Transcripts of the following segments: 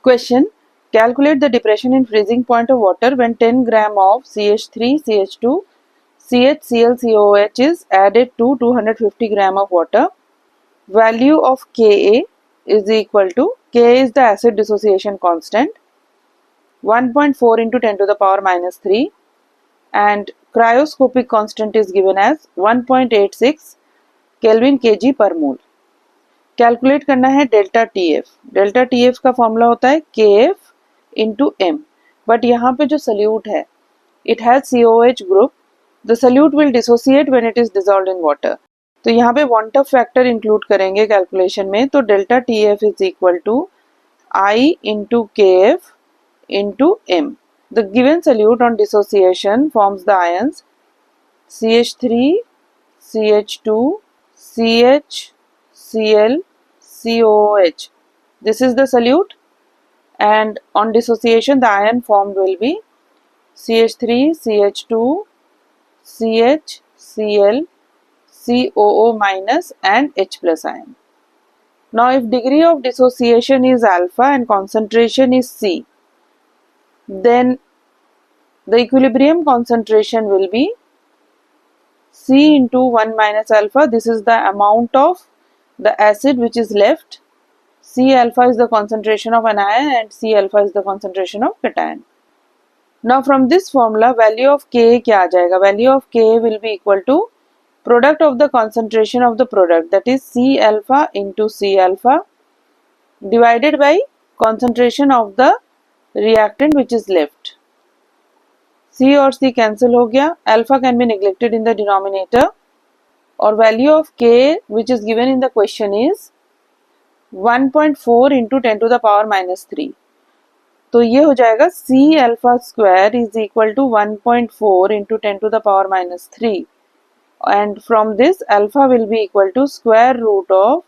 Question: calculate the depression in freezing point of water when 10 gram of CH3, CH2, CHClCOH is added to 250 gram of water. Value of Ka is equal to, Ka is the acid dissociation constant, 1.4 into 10 to the power minus 3, and cryoscopic constant is given as 1.86 Kelvin kg per mole. Calculate करना है delta T F. Delta T F का formula होता है के F into M. But यहाँ पे जो solute है it has C O H group. The solute will dissociate when it is dissolved in water. तो यहाँ पे वॉन्ट ऑफ फैक्टर इंक्लूड करेंगे कैलकुलेशन में. तो delta T F is equal to I into K F into M. The given solute on dissociation forms the ions CH3, CH2, CH, Cl, COOH. This is the solute, and on dissociation the ion formed will be CH3, CH2, CH, Cl, COO minus and H plus ion. Now if degree of dissociation is alpha and concentration is C, then the equilibrium concentration will be C into 1 minus alpha. This is the amount of the acid which is left. C alpha is the concentration of anion and C alpha is the concentration of cation. Now from this formula value of Ka क्या आ जाएगा? Value of Ka will be equal to product of the concentration of the product, that is C alpha into C alpha divided by concentration of the reactant which is left. C और C cancel हो गया. Alpha can be neglected in the denominator. और value of K which is given in the question is 1.4 into 10 to the power minus 3. तो ये हो जाएगा C alpha square is equal to 1.4 into 10 to the power minus 3. And from this alpha will be equal to square root of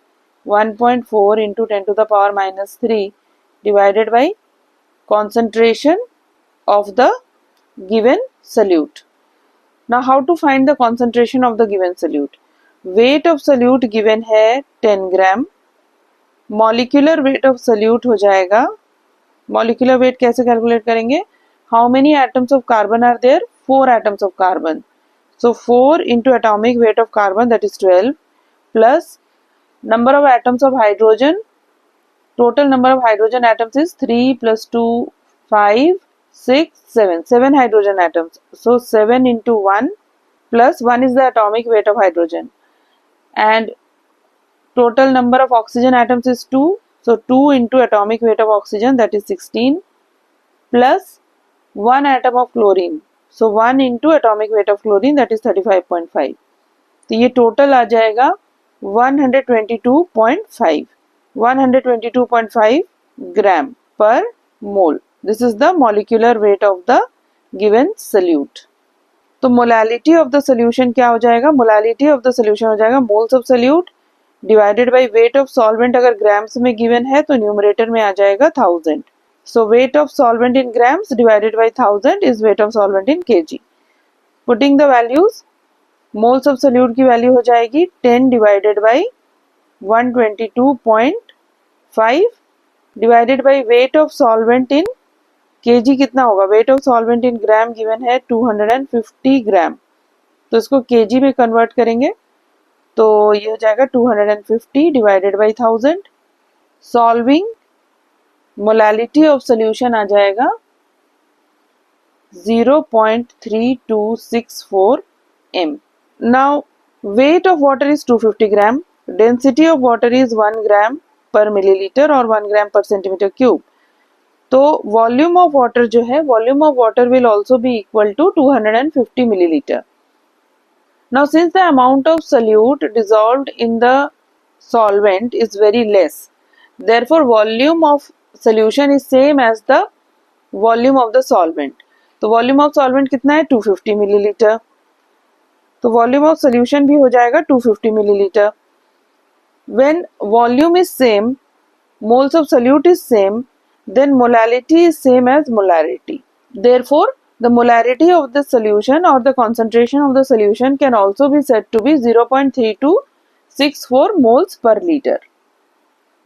1.4 into 10 to the power minus 3 divided by concentration of the given solute. Now how to find the concentration of the given solute? Weight of solute given है 10 gram. Molecular weight of solute हो जाएगा. Molecular weight कैसे calculate करेंगे? How many atoms of carbon are there? 4 atoms of carbon. So 4 into atomic weight of carbon, that is 12, plus number of atoms of hydrogen. Total number of hydrogen atoms is 3 plus 2, 5, 6, 7. 7 hydrogen atoms. So 7 into 1 plus 1 is the atomic weight of hydrogen. And total number of oxygen atoms is 2. So 2 into atomic weight of oxygen, that is 16, plus 1 atom of chlorine. So 1 into atomic weight of chlorine, that is 35.5. तो ये total आ जाएगा 122.5. 122.5 gram per mole. This is the molecular weight of the given solute. तो molality of the solution क्या हो जाएगा? Molality of the solution हो जाएगा moles of solute divided by weight of solvent. अगर grams में given है तो numerator में आ जाएगा 1000. So weight of solvent in grams divided by 1000 is weight of solvent in kg. Putting the values, moles of solute की value हो जाएगी 10 divided by 122.5 divided by weight of solvent in kg कितना होगा? Weight of solvent in gram given है 250 gram. तो इसको kg में convert करेंगे तो ये हो जाएगा 250 divided by 1000. Solving molality of solution आ जाएगा 0.3264 m. Now weight of water is 250 gram. Density of water is 1 gram per milliliter or 1 gram per centimeter cube. तो वॉल्यूम ऑफ वाटर जो है, volume of water will also be equal to 250 milliliter. Now since the amount of solute dissolved in the solvent is very less, therefore volume of solution is same as the volume of the solvent. तो volume of solvent कितना है? 250 milliliter. तो volume of solution भी हो जाएगा 250 milliliter. When volume is same, moles of solute is same, then molality is same as molarity. Therefore, the molarity of the solution or the concentration of the solution can also be said to be 0.3264 moles per liter.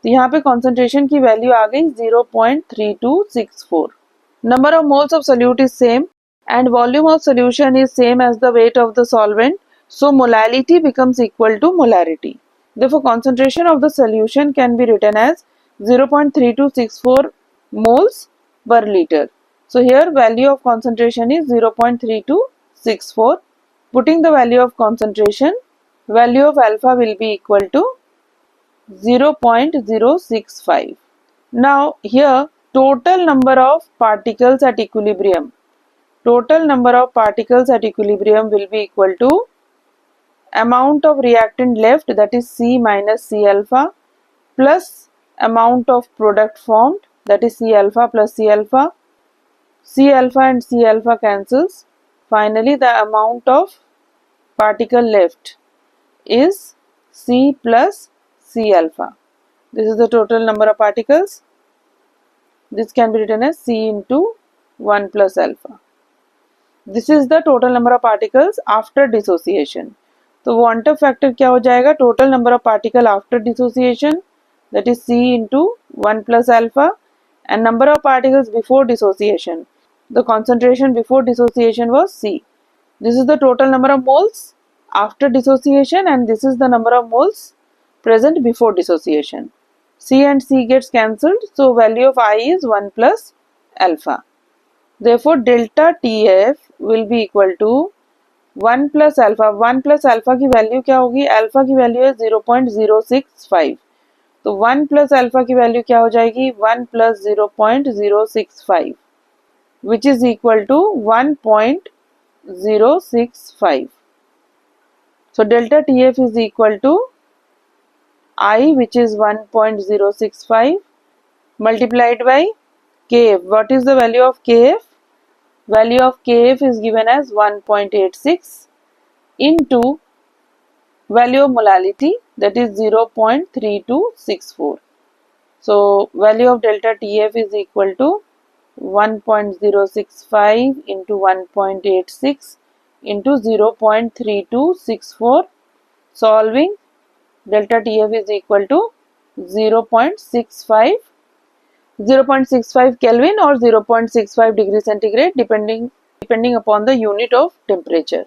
तो यहाँ पे concentration की value आ गई 0.3264. Number of moles of solute is same and volume of solution is same as the weight of the solvent, so molality becomes equal to molarity. Therefore concentration of the solution can be written as 0.3264 moles per liter. So here value of concentration is 0.3264. Putting the value of concentration, value of alpha will be equal to 0.065. Now here total number of particles at equilibrium. Total number of particles at equilibrium will be equal to amount of reactant left, that is C minus C alpha, plus amount of product formed, that is C alpha plus C alpha. C alpha and C alpha cancels. Finally the amount of particle left is C plus C alpha. This is the total number of particles. This can be written as C into 1 plus alpha. This is the total number of particles after dissociation. तो Wanter factor क्या हो जाएगा? Total number of particle after dissociation, that is C into 1 plus alpha, and number of particles before dissociation. The concentration before dissociation was C. This is the total number of moles after dissociation, and this is the number of moles present before dissociation. C and C gets cancelled, so value of I is 1 plus alpha. Therefore delta TF will be equal to 1 plus alpha. 1 plus alpha की value क्या होगी? Alpha की value है 0.065. तो 1 plus alpha की value क्या हो जाएगी? 1 plus 0.065, which is equal to 1.065. So delta TF is equal to I, which is 1.065, multiplied by KF. What is the value of KF? Value of KF is given as 1.86 into value of molality, that is 0.3264. So value of delta TF is equal to 1.065 into 1.86 into 0.3264. Solving, delta TF is equal to 0.65 Kelvin or 0.65 degree centigrade, depending upon the unit of temperature.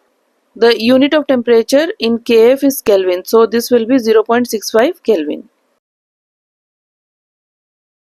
The unit of temperature in KF is Kelvin, so this will be 0.65 Kelvin.